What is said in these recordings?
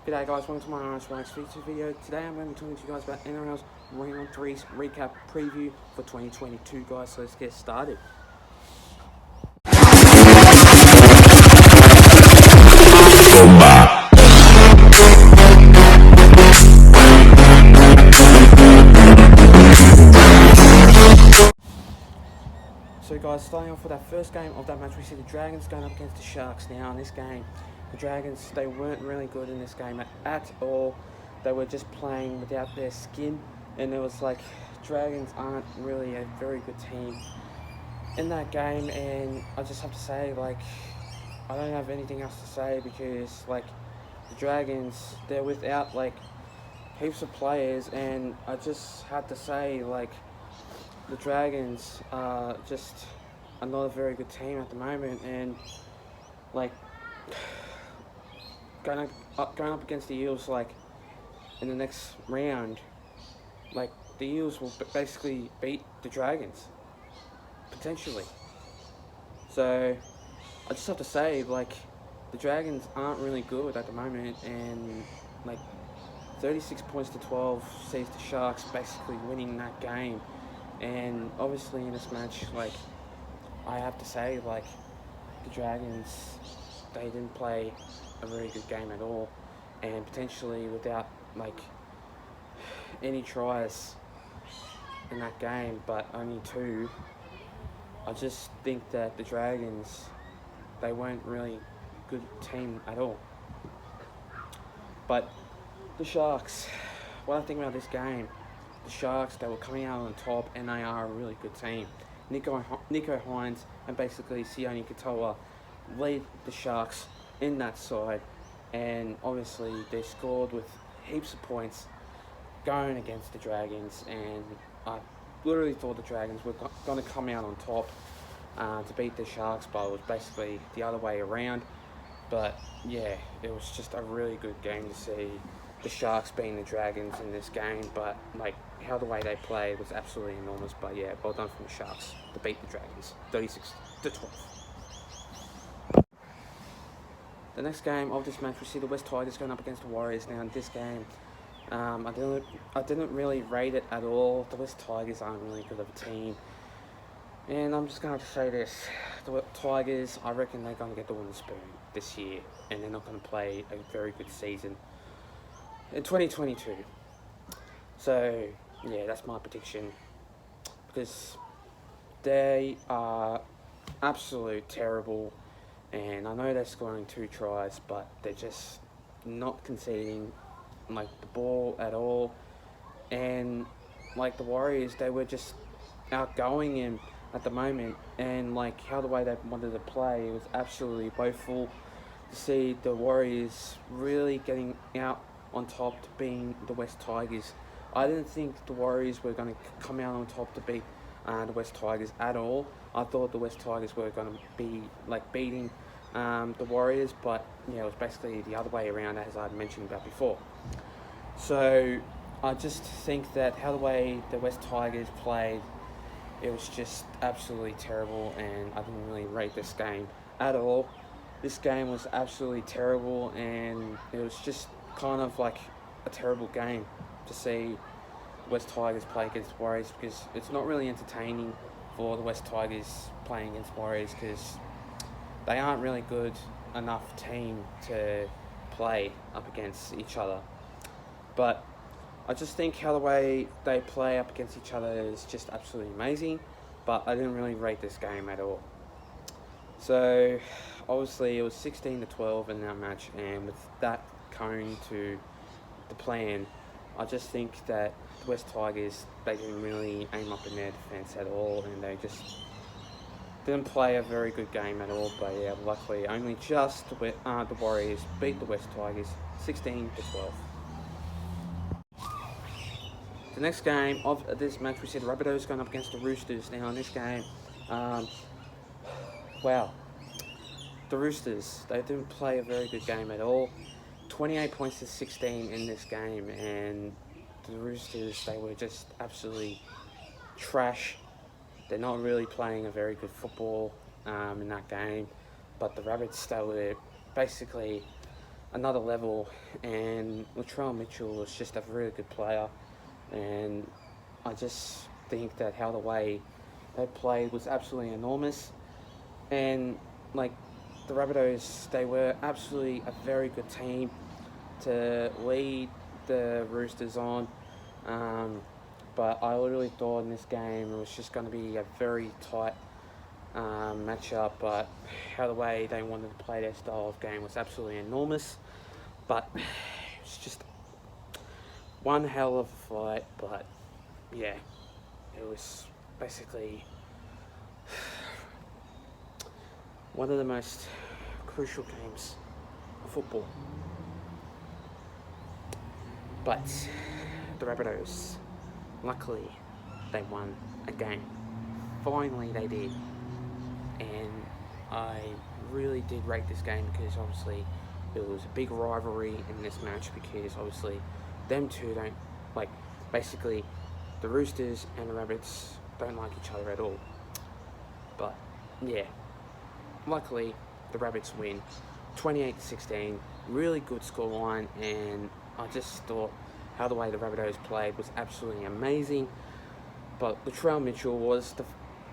G'day guys, welcome to my Nice feature video. Today I'm going to be talking to you guys about NRL's Round 3's recap preview for 2022 guys, so let's get started. So guys, starting off with that first game of that match, we see the Dragons going up against the Sharks. Now in this game, the Dragons, they weren't really good in this game at all. They were just playing without their skin, and it was like, Dragons aren't really a very good team in that game, and I just have to say, like, I don't have anything else to say because, like, the Dragons, they're without, like, heaps of players, and I just had to say, like, the Dragons are just not a very good team at the moment, and like going up against the Eels, like in the next round, like the Eels will basically beat the Dragons potentially. So I just have to say, like, the Dragons aren't really good at the moment, and like 36 points to 12 sees the Sharks basically winning that game. And obviously in this match, like, I have to say, like, the Dragons, they didn't play a very good game at all, and potentially without, like, any tries in that game, but only 2, I just think that the Dragons, they weren't really a good team at all. But the Sharks, what I think about this game, the Sharks, they were coming out on top, and they are a really good team. Nico Hines and basically Sione Katoa lead the Sharks in that side, and obviously they scored with heaps of points going against the Dragons, and I literally thought the Dragons were going to come out on top to beat the Sharks, but it was basically the other way around. But yeah, it was just a really good game to see the Sharks beating the Dragons in this game, but like how the way they played was absolutely enormous. But yeah, well done from the Sharks to beat the Dragons 36 to 12. The next game of this match, we see the West Tigers going up against the Warriors. Now in this game, I didn't really rate it at all. The West Tigers aren't really good of a team, and I'm just going to have to say this: the Tigers, I reckon they're going to get the wooden spoon this year, and they're not going to play a very good season in 2022. So yeah, that's my prediction, because they are absolute terrible, and I know they're scoring 2 tries, but they're just not conceding like the ball at all. And like the Warriors, they were just outgoing him at the moment, and like how the way they wanted to play, it was absolutely woeful to see the Warriors really getting out on top to being the West Tigers. I didn't think the Warriors were going to come out on top to beat the West Tigers at all. I thought the West Tigers were going to be like beating the Warriors, but yeah, it was basically the other way around, as I mentioned about before. So I just think that how the way the West Tigers played, it was just absolutely terrible, and I didn't really rate this game at all. This game was absolutely terrible, and it was just kind of like a terrible game to see West Tigers play against Warriors, because it's not really entertaining for the West Tigers playing against Warriors, because they aren't really good enough team to play up against each other. But I just think how the way they play up against each other is just absolutely amazing, but I didn't really rate this game at all. So obviously it was 16 to 12 in that match, and with that coming to the plan, I just think that the West Tigers, they didn't really aim up in their defence at all, and they just didn't play a very good game at all. But yeah, luckily only just the Warriors beat the West Tigers 16 to 12. The next game of this match, we see the Rabbitohs going up against the Roosters. Now in this game, wow, the Roosters, they didn't play a very good game at all. 28 points to 16 in this game, and the Roosters, they were just absolutely trash. They're not really playing a very good football in that game, but the Rabbits, they were basically another level. And Latrell Mitchell was just a really good player, and I just think that how the way they played was absolutely enormous. And like the Rabbitohs, they were absolutely a very good team to lead the Roosters on. Um, but I literally thought in this game it was just going to be a very tight matchup. But how the way they wanted to play their style of game was absolutely enormous. But it's just one hell of a fight. But yeah, it was basically one of the most crucial games of football. But the Rabbitohs, luckily, they won a game. Finally, they did. And I really did rate this game because obviously it was a big rivalry in this match because obviously them two don't, like, basically the Roosters and the Rabbits don't like each other at all. But yeah, luckily the Rabbits win 28-16, really good scoreline, and I just thought how the way the Rabbitohs played was absolutely amazing. But Latrell Mitchell was the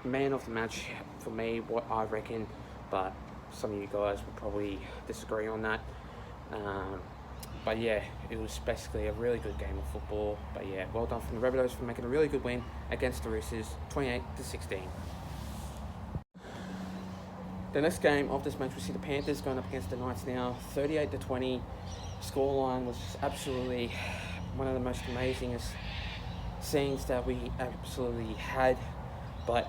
man of the match for me, what I reckon, but some of you guys will probably disagree on that. But yeah, it was basically a really good game of football. But yeah, well done from the Rabbitohs for making a really good win against the Roosters, 28-16. The next game of this match, we see the Panthers going up against the Knights now, 38-20. Scoreline was just absolutely one of the most amazingest scenes that we absolutely had. But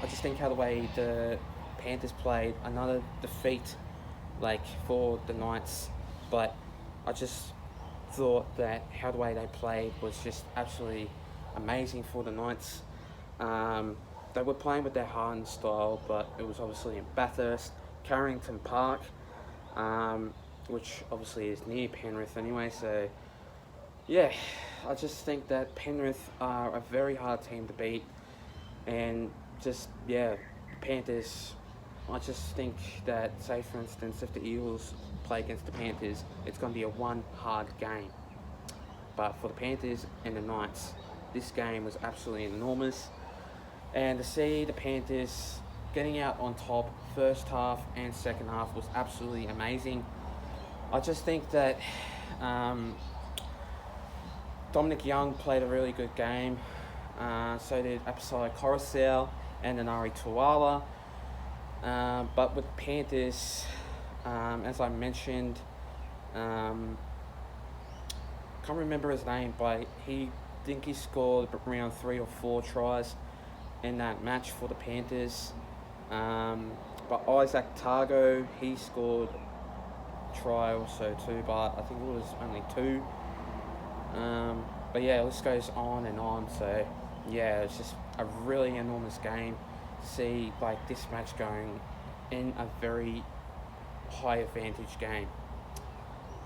I just think how the way the Panthers played, another defeat like for the Knights. But I just thought that how the way they played was just absolutely amazing for the Knights. They were playing with their hardened style, but it was obviously in Bathurst, Carrington Park, which obviously is near Penrith anyway. So yeah, I just think that Penrith are a very hard team to beat, and just yeah, Panthers. I just think that, say for instance, if the Eels play against the Panthers, it's going to be a one hard game. But for the Panthers and the Knights, this game was absolutely enormous. And to see the Panthers getting out on top first half and second half was absolutely amazing. I just think that Dominic Young played a really good game. So did Apasai Coruscant and Anari Tuala. But with Panthers, as I mentioned, can't remember his name, but he scored around 3 or 4 tries in that match for the Panthers. But Isaac Targo, he scored a try also too, but I think it was only 2. But yeah, this goes on and on. So yeah, it's just a really enormous game to see like this match going in a very high advantage game.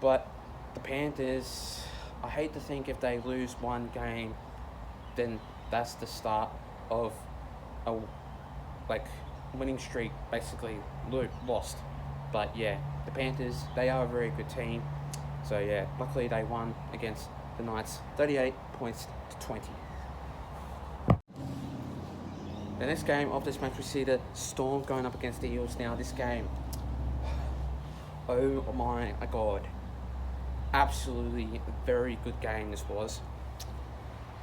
But the Panthers, I hate to think if they lose one game, then that's the start of a winning streak basically lost. But yeah, the Panthers, they are a very good team. So yeah, luckily they won against the Knights, 38 points to 20. The next game of this match, we see the Storm going up against the Eels now. This game, oh my god, absolutely a very good game this was.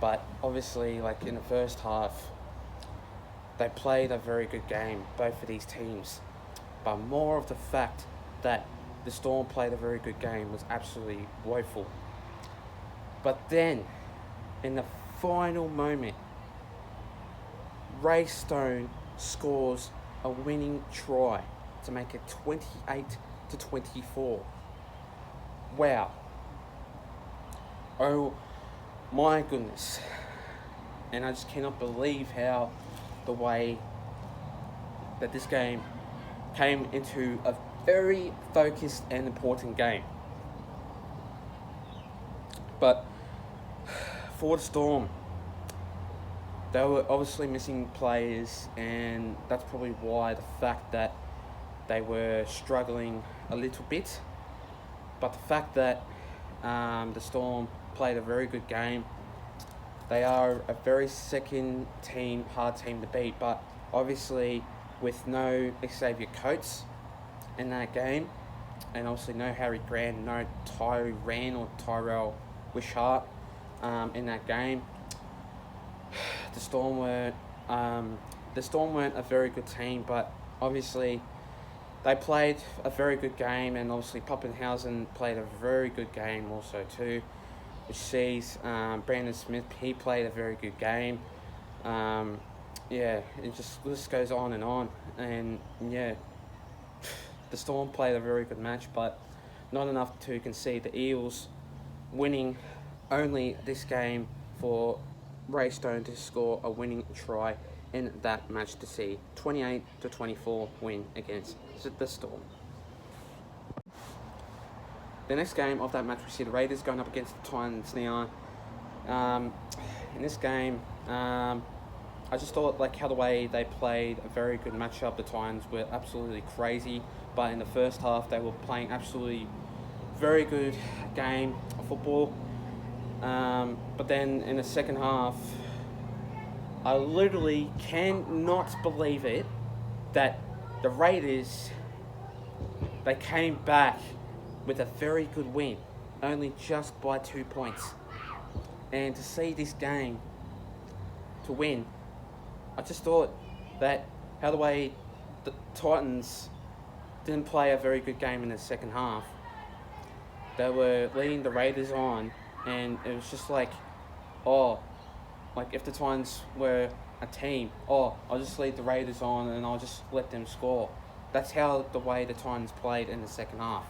But obviously, like in the first half, they played a very good game, both of these teams. But more of the fact that the Storm played a very good game was absolutely woeful. But then, in the final moment, Ray Stone scores a winning try to make it 28-24. Wow. Oh my goodness. And I just cannot believe how the way that this game came into a very focused and important game. But for the Storm, they were obviously missing players, and that's probably why the fact that they were struggling a little bit. But the fact that the Storm played a very good game, they are a very second team, hard team to beat. But obviously, with no Xavier Coates in that game, and obviously no Harry Grant, no Tyrell Wishart in that game, the Storm weren't a very good team. But obviously, they played a very good game, and obviously Poppenhausen played a very good game also too, which sees Brandon Smith, he played a very good game. It just list goes on, and yeah, the Storm played a very good match, but not enough to concede. The Eels winning only this game for Ray Stone to score a winning try in that match to see 28-24 win against the Storm. The next game of that match, we see the Raiders going up against the Titans now. In this game, I just thought like how the way they played a very good matchup. The Titans were absolutely crazy, but in the first half they were playing absolutely very good game of football. But then in the second half, I literally cannot believe it that the Raiders, they came back with a very good win, only just by 2 points. And to see this game to win, I just thought that how the way the Titans didn't play a very good game in the second half. They were leading the Raiders on, and it was just like, if the Titans were a team, I'll just lead the Raiders on and I'll just let them score. That's how the way the Titans played in the second half.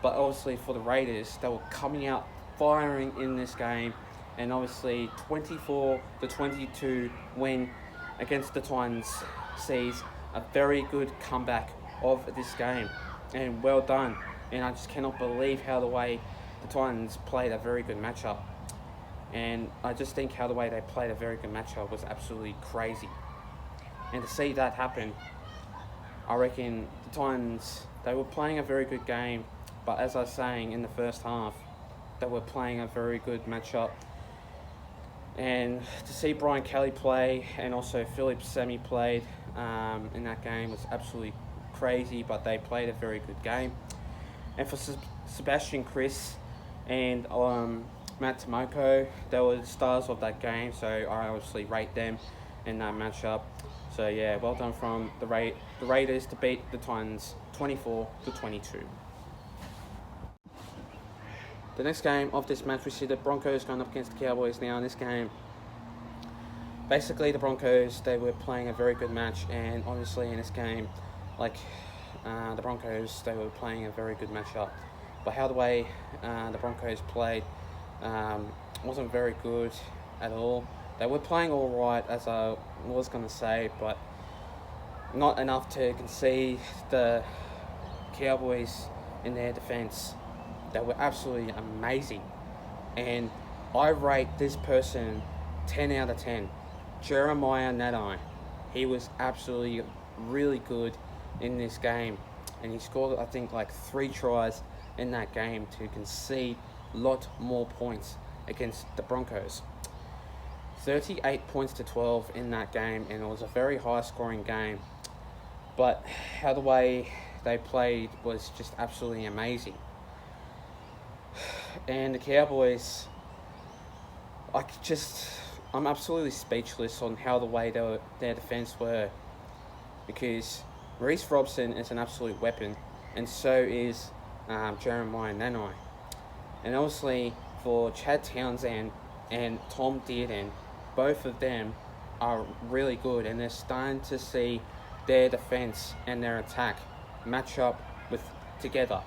But obviously for the Raiders, they were coming out firing in this game, and obviously 24-22 win against the Titans sees a very good comeback of this game, and well done. And I just cannot believe how the way the Titans played a very good matchup. And I just think how the way they played a very good matchup was absolutely crazy. And to see that happen, I reckon the Titans, they were playing a very good game, but as I was saying in the first half, they were playing a very good matchup. And to see Brian Kelly play and also Philip Semi played in that game was absolutely crazy, but they played a very good game. And for Sebastian Chris and Matt Tomoko, they were the stars of that game, so I obviously rate them in that matchup. So yeah, well done from the Raiders to beat the Titans 24-22. The next game of this match, we see the Broncos going up against the Cowboys now. In this game, basically the Broncos, they were playing a very good match, and obviously in this game, the Broncos, they were playing a very good matchup. But how the way the Broncos played wasn't very good at all. They were playing all right, as I was going to say, but not enough to concede. The Cowboys in their defence, they were absolutely amazing. And I rate this person 10 out of 10. Jeremiah Nadine. He was absolutely really good in this game. And he scored, I think, 3 tries in that game to concede a lot more points against the Broncos. 38 points to 12 in that game, and it was a very high-scoring game. But how the way they played was just absolutely amazing. And the Cowboys, I'm absolutely speechless on how the way their defence were, because Reece Robson is an absolute weapon, and so is Jeremiah Nanai. And obviously for Chad Townsend and Tom Dearden, both of them are really good, and they're starting to see their defence and their attack match up together.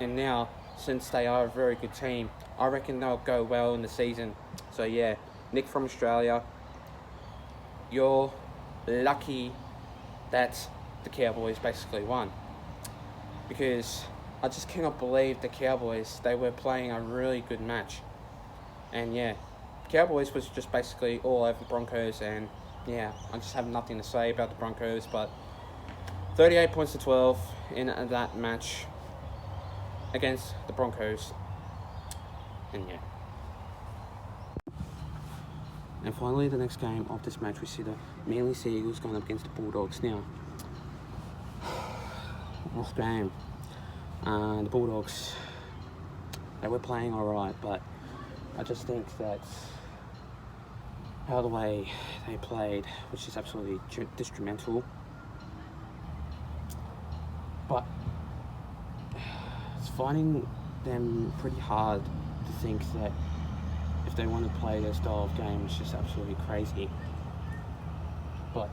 And now, since they are a very good team, I reckon they'll go well in the season. So yeah, Nick from Australia, you're lucky that the Cowboys basically won, because I just cannot believe the Cowboys, they were playing a really good match. And yeah, Cowboys was just basically all over the Broncos, and yeah, I just have nothing to say about the Broncos. But 38 points to 12 in that match. against the Broncos. And yeah. And finally, the next game of this match, we see the Manly Sea Eagles going up against the Bulldogs. Now, last game, the Bulldogs, they were playing alright, but I just think that how the way they played, which is absolutely detrimental. But it's finding them pretty hard to think that if they want to play their style of game, it's just absolutely crazy. But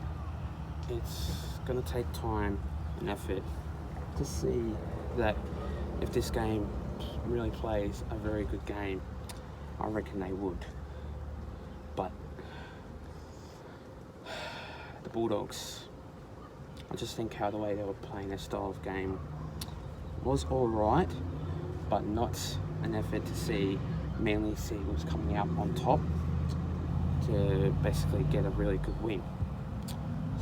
it's going to take time and effort to see that if this game really plays a very good game, I reckon they would. But the Bulldogs, I just think how the way they were playing their style of game was alright, but not an effort to see Manly Sea Eagles coming out on top to basically get a really good win.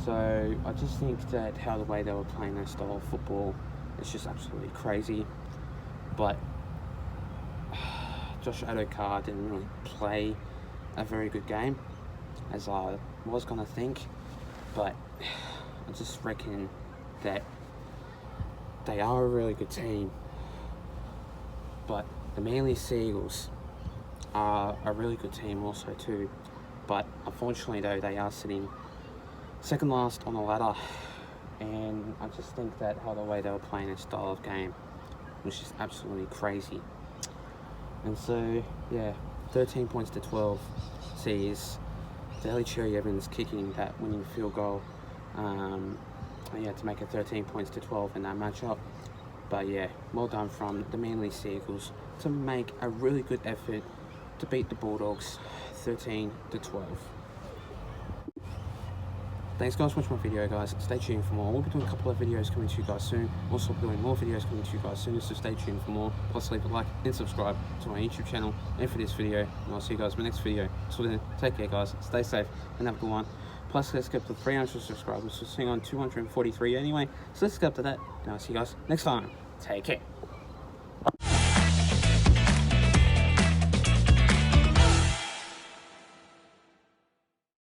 So I just think that how the way they were playing their style of football is just absolutely crazy. But Josh Adokar didn't really play a very good game, as I was going to think. But I just reckon that they are a really good team. But the Manly Sea Eagles are a really good team also too. But unfortunately though, they are sitting second last on the ladder. And I just think that how the way they were playing their style of game was just absolutely crazy. And so, yeah, 13 points to 12 sees Daly Cherry Evans kicking that winning field goal. To make it 13 points to 12 in that matchup. But yeah, well done from the Manly Sea Eagles to make a really good effort to beat the Bulldogs 13 to 12. Thanks guys for watching my video, guys. Stay tuned for more. We'll be doing a couple of videos coming to you guys soon. Also be doing more videos coming to you guys soon, so stay tuned for more. Plus leave a like and subscribe to my YouTube channel and for this video. And I'll see you guys in my next video. So then, take care guys, stay safe and have a good one. Plus let's get to 300 subscribers. We're sitting on 243 anyway. So let's get up to that. And I'll see you guys next time. Take care.